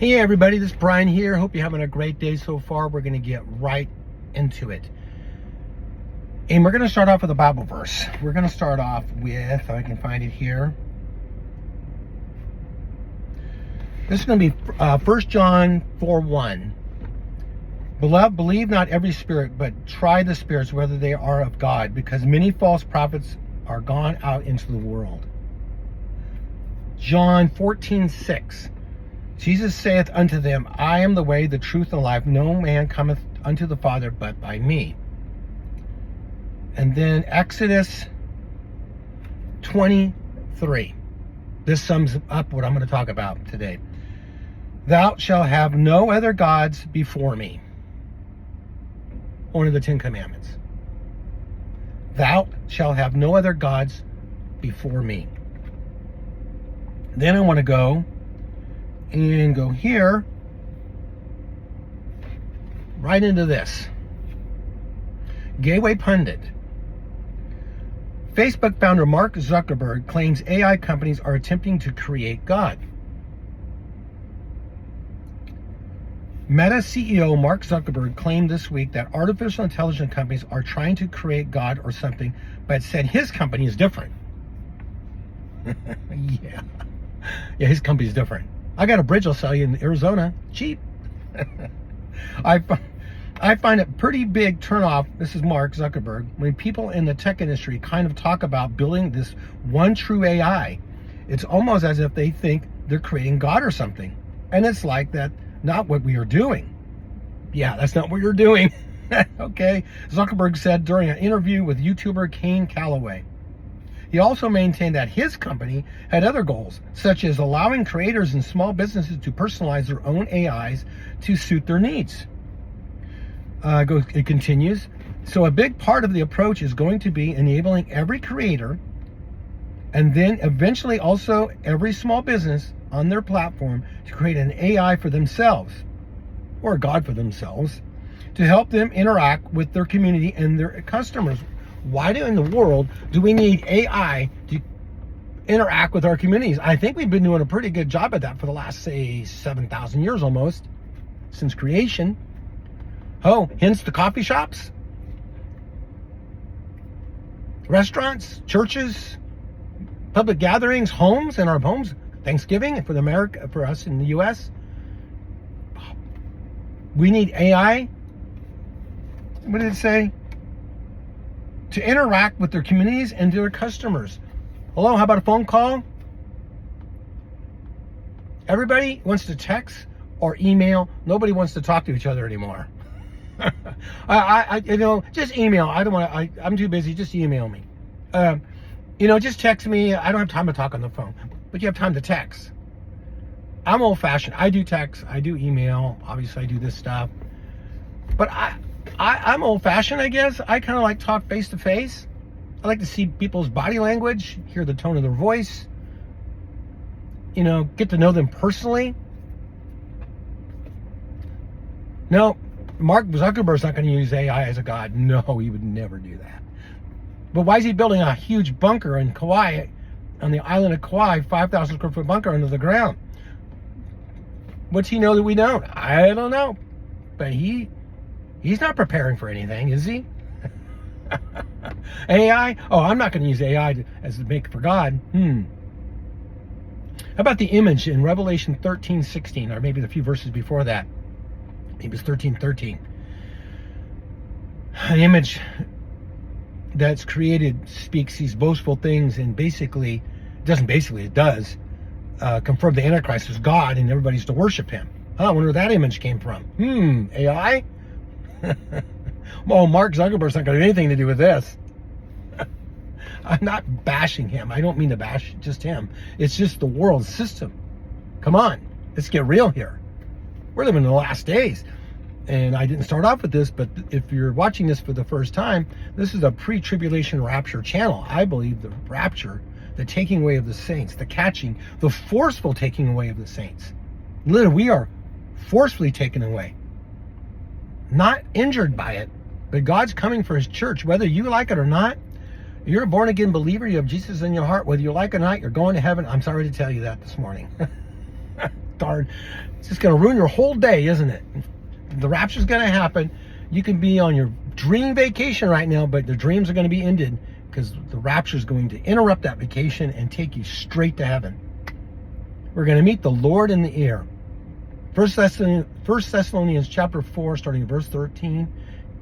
Hey everybody, this is Brian here. Hope you're having a great day so far. We're going to get right into it. And we're going to start off with a Bible verse. We're going to start off with, if I can find it here. This is going to be 1 John 4:1. Beloved, believe not every spirit, but try the spirits whether they are of God, because many false prophets are gone out into the world. John 14:6. Jesus saith unto them, I am the way, the truth, and the life. No man cometh unto the Father but by me. And then Exodus 23. This sums up what I'm going to talk about today. Thou shalt have no other gods before me. One of the 10 commandments. Thou shalt have no other gods before me. Then I want to go here right into this. Gateway Pundit. Facebook founder Mark Zuckerberg claims AI companies are attempting to create God. Meta CEO Mark Zuckerberg claimed this week that artificial intelligence companies are trying to create God or something, but said his company is different. Yeah, his company is different. I got a bridge I'll sell you in Arizona, cheap. I find it pretty big turnoff, this is Mark Zuckerberg, when people in the tech industry kind of talk about building this one true AI. It's almost as if they think they're creating God or something. And it's like that, not what we are doing. Yeah, that's not what you're doing. Okay, Zuckerberg said during an interview with YouTuber Kane Calloway. He also maintained that his company had other goals, such as allowing creators and small businesses to personalize their own AIs to suit their needs. It continues. So a big part of the approach is going to be enabling every creator and then eventually also every small business on their platform to create an AI for themselves, or a God for themselves, to help them interact with their community and their customers. Why in the world do we need AI to interact with our communities? I think we've been doing a pretty good job at that for the last, say, 7,000 years almost, since creation. Oh, hence the coffee shops, restaurants, churches, public gatherings, homes, and our homes, Thanksgiving for us in the U.S. We need AI. What did it say? To interact with their communities and their customers. Hello, how about a phone call? Everybody wants to text or email. Nobody wants to talk to each other anymore. Just email. I don't want to. I'm too busy. Just email me. Just text me. I don't have time to talk on the phone, but you have time to text. I'm old-fashioned. I do text. I do email. Obviously, I do this stuff, but I'm old-fashioned, I guess. I kind of like talk face-to-face. I like to see people's body language, hear the tone of their voice, get to know them personally. No, Mark Zuckerberg's not going to use AI as a god. No, he would never do that. But why is he building a huge bunker in Kauai, on the island of Kauai, 5,000 square foot bunker under the ground? What's he know that we don't? I don't know. But he's not preparing for anything, is he? AI? Oh, I'm not going to use AI as the make for God. How about the image in Revelation 13:16, or maybe the few verses before that? Maybe it's 13:13. An image that's created speaks these boastful things and it does confirm the Antichrist is God and everybody's to worship him. I wonder where that image came from. AI? Well, Mark Zuckerberg's not going to have anything to do with this. I'm not bashing him. I don't mean to bash just him. It's just the world system. Come on, let's get real here. We're living in the last days. And I didn't start off with this, but if you're watching this for the first time, this is a pre-tribulation rapture channel. I believe the rapture, the taking away of the saints, the forceful taking away of the saints. Literally, we are forcefully taken away. Not injured by it, but God's coming for his church. Whether you like it or not, you're a born-again believer. You have Jesus in your heart. Whether you like it or not, you're going to heaven. I'm sorry to tell you that this morning. darn, it's just going to ruin your whole day, isn't it? The rapture's going to happen. You can be on your dream vacation right now, but the dreams are going to be ended because the rapture is going to interrupt that vacation and take you straight to heaven. We're going to meet the Lord in the air. 1 Thessalonians chapter 4, starting at verse 13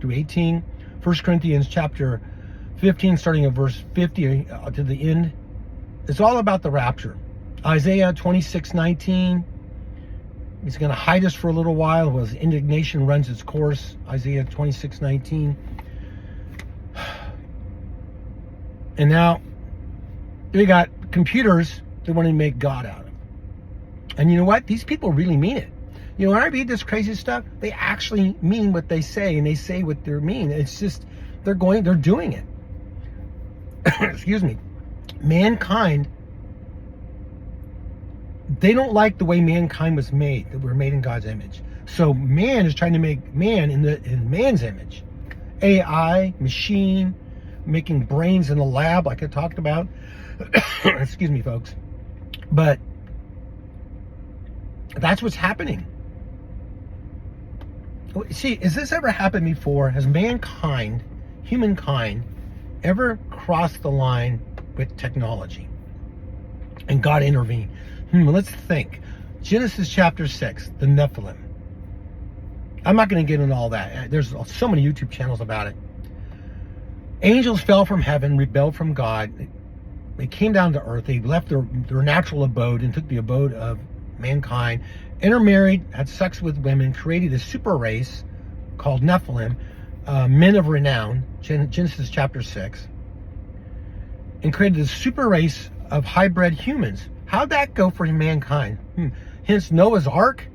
to 18. 1 Corinthians chapter 15, starting at verse 50 to the end. It's all about the rapture. Isaiah 26:19. He's going to hide us for a little while while his indignation runs its course. Isaiah 26:19. And now we got computers that want to make God out of. And you know what? These people really mean it. You know, when I read this crazy stuff, they actually mean what they say, and they say what they mean. It's just, they're doing it. Excuse me. Mankind, they don't like the way mankind was made, that we're made in God's image. So man is trying to make man in man's image. AI, machine, making brains in the lab, like I talked about. Excuse me, folks. But that's what's happening. See, has this ever happened before? Has mankind, humankind, ever crossed the line with technology and God intervened? Let's think. Genesis chapter 6, the Nephilim. I'm not going to get into all that. There's so many YouTube channels about it. Angels fell from heaven, rebelled from God. They came down to earth. They left their natural abode and took the abode of mankind, intermarried, had sex with women, created a super race called Nephilim, men of renown, Genesis chapter 6, and created a super race of hybrid humans. How'd that go for mankind? Hence Noah's Ark.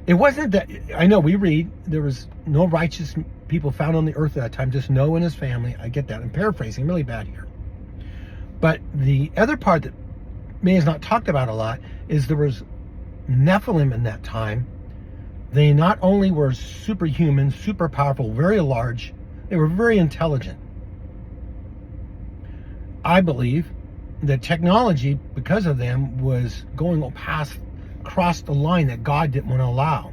It wasn't that, I know we read, there was no righteous people found on the earth at that time, just Noah and his family. I get that. I'm paraphrasing really bad here. But the other part that is not talked about a lot is there was Nephilim in that time. They not only were superhuman, super powerful, very large, they were very intelligent. I believe that technology, because of them, was going across the line that God didn't want to allow.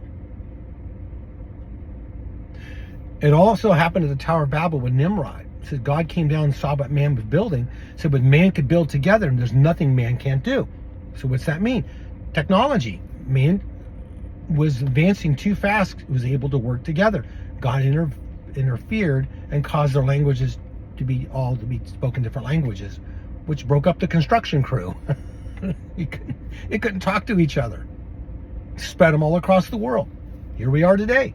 It also happened at the Tower of Babel with Nimrod. It said God came down and saw what man was building, said what man could build together, and there's nothing man can't do. So what's that mean? Technology. Man was advancing too fast, was able to work together. God interfered and caused their languages to be spoken different languages, which broke up the construction crew. It couldn't talk to each other. Spread them all across the world. Here we are today.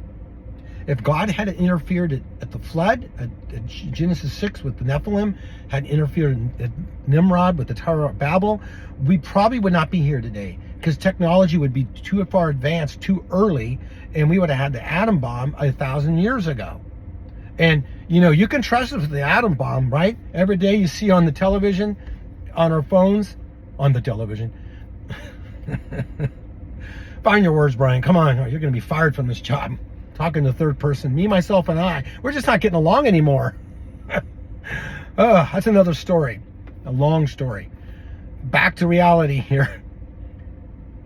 If God had interfered at the flood, at Genesis 6 with the Nephilim, had interfered at Nimrod with the Tower of Babel, we probably would not be here today, because technology would be too far advanced, too early, and we would have had the atom bomb 1,000 years ago. And, you know, you can trust us with the atom bomb, right? Every day you see on the television, on our phones, on the television. Find your words, Brian. Come on. You're going to be fired from this job. Talking to third person, me, myself, and I. We're just not getting along anymore. That's another story. A long story. Back to reality here.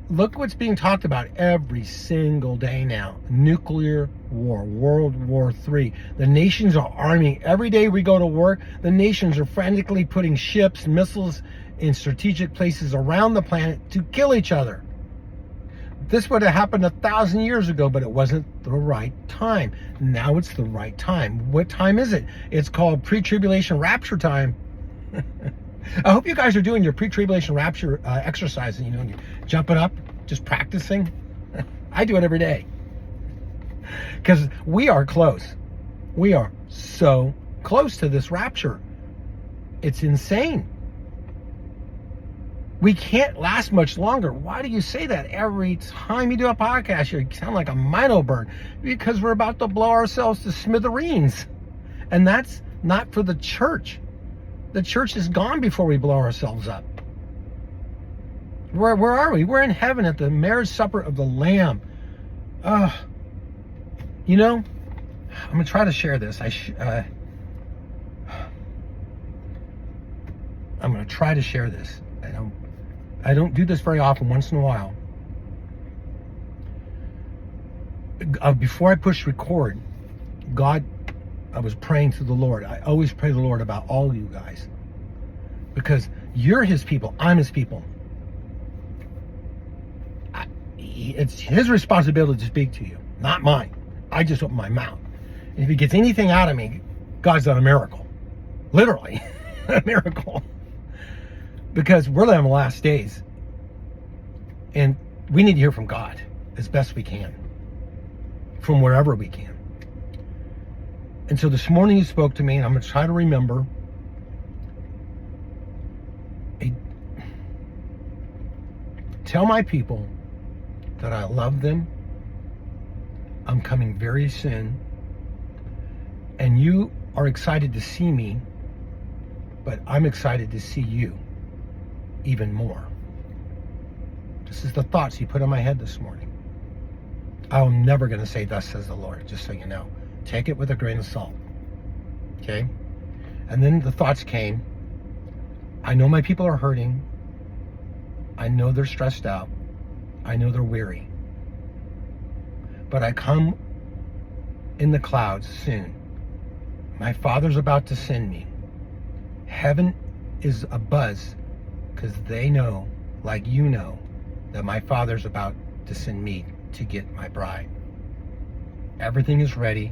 Look what's being talked about every single day now. Nuclear war, World War III. The nations are arming. Every day we go to work, the nations are frantically putting ships, missiles in strategic places around the planet to kill each other. This would have happened 1,000 years ago, but it wasn't the right time. Now it's the right time. What time is it? It's called pre-tribulation rapture time. I hope you guys are doing your pre-tribulation rapture exercising. You know, you're jumping up, just practicing. I do it every day. Because we are close. We are so close to this rapture. It's insane. We can't last much longer. Why do you say that every time you do a podcast? You sound like a mino bird. Because we're about to blow ourselves to smithereens. And that's not for the church. The church is gone before we blow ourselves up. Where are we? We're in heaven at the marriage supper of the Lamb. You know, I'm going to try to share this. I'm going to try to share this. I don't do this very often, once in a while. Before I push record, I was praying to the Lord. I always pray to the Lord about all you guys. Because you're his people. I'm his people. It's his responsibility to speak to you, not mine. I just open my mouth. And if he gets anything out of me, God's done a miracle. Literally, a miracle. Because we're living the last days. And we need to hear from God as best we can. From wherever we can. And so this morning he spoke to me, and I'm going to try to remember. Tell my people that I love them. I'm coming very soon. And you are excited to see me, but I'm excited to see you even more. This is the thoughts he put in my head this morning. I'm never going to say, thus says the Lord, just so you know. Take it with a grain of salt. Okay? And then the thoughts came. I know my people are hurting. I know they're stressed out. I know they're weary. But I come in the clouds soon. My Father's about to send me. Heaven is abuzz because they know, like you know, that my Father's about to send me to get my bride. Everything is ready.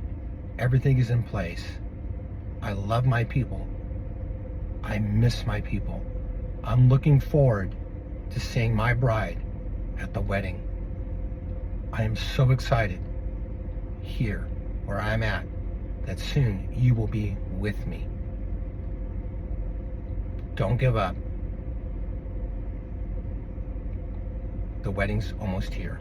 Everything is in place. I love my people. I miss my people. I'm looking forward to seeing my bride at the wedding. I am so excited here where I'm at that soon you will be with me. Don't give up. The wedding's almost here.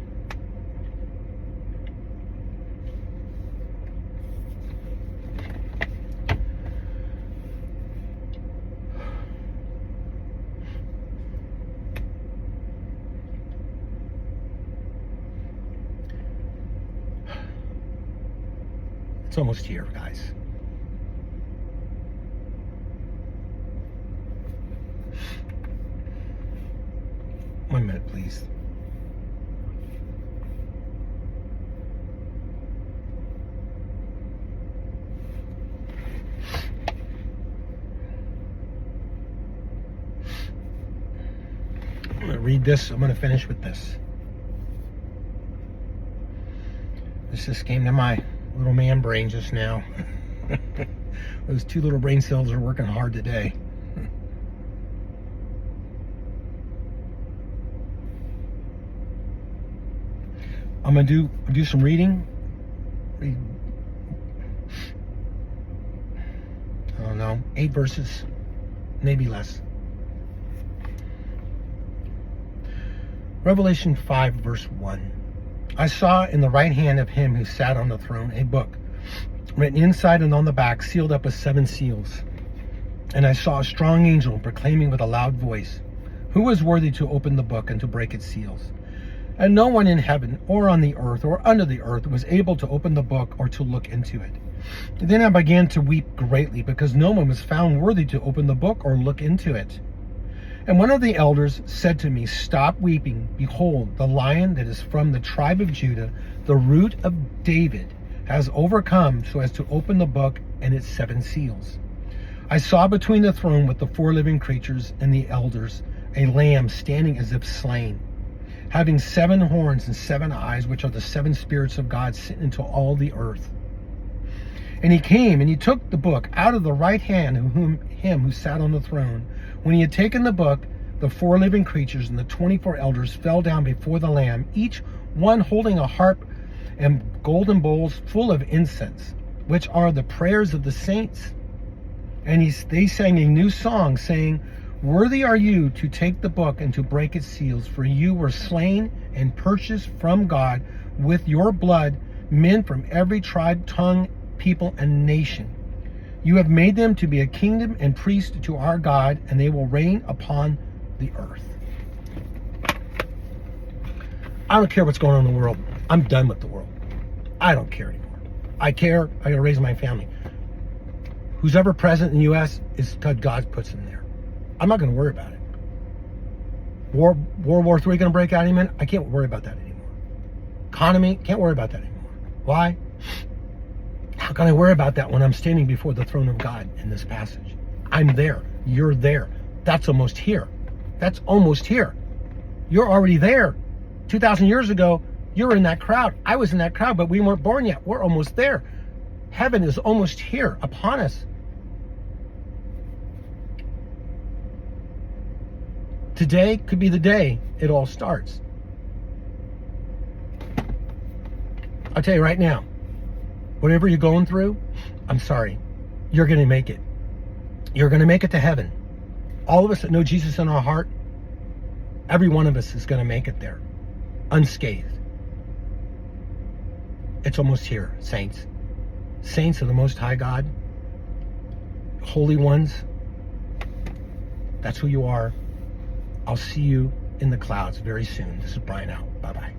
It's almost here, guys. One minute, please. I'm going to read this. I'm going to finish with this. This just came to my little man brain just now. Those two little brain cells are working hard today. I'm gonna do some reading. I don't know, 8 verses, maybe less. Revelation 5 verse 1. I saw in the right hand of him who sat on the throne a book, written inside and on the back, sealed up with 7 seals. And I saw a strong angel proclaiming with a loud voice, who was worthy to open the book and to break its seals? And no one in heaven or on the earth or under the earth was able to open the book or to look into it. And then I began to weep greatly, because no one was found worthy to open the book or look into it. And one of the elders said to me, stop weeping. Behold, the Lion that is from the tribe of Judah, the root of David, has overcome so as to open the book and its 7 seals. I saw between the throne with the 4 living creatures and the elders a lamb standing as if slain, having 7 horns and 7 eyes, which are the 7 spirits of God sent into all the earth. And he came and he took the book out of the right hand of him who sat on the throne. When he had taken the book, the 4 living creatures and the 24 elders fell down before the Lamb, each one holding a harp and golden bowls full of incense, which are the prayers of the saints. And they sang a new song, saying, worthy are you to take the book and to break its seals, for you were slain and purchased from God with your blood men from every tribe, tongue, people, and nation. You have made them to be a kingdom and priests to our God, and they will reign upon the earth. I don't care what's going on in the world. I'm done with the world. I don't care anymore. I care. I gotta raise my family. Who's ever president in the U.S. is because God puts him there. I'm not going to worry about it. World War III going to break out any minute? I can't worry about that anymore. Economy, can't worry about that anymore. Why? How can I worry about that when I'm standing before the throne of God in this passage? I'm there. You're there. That's almost here. That's almost here. You're already there. 2,000 years ago, you were in that crowd. I was in that crowd, but we weren't born yet. We're almost there. Heaven is almost here upon us. Today could be the day it all starts. I'll tell you right now, whatever you're going through, I'm sorry, you're going to make it. You're going to make it to heaven. All of us that know Jesus in our heart, every one of us is going to make it there, unscathed. It's almost here, saints. Saints of the Most High God, holy ones, that's who you are. I'll see you in the clouds very soon. This is Brian out. Bye-bye.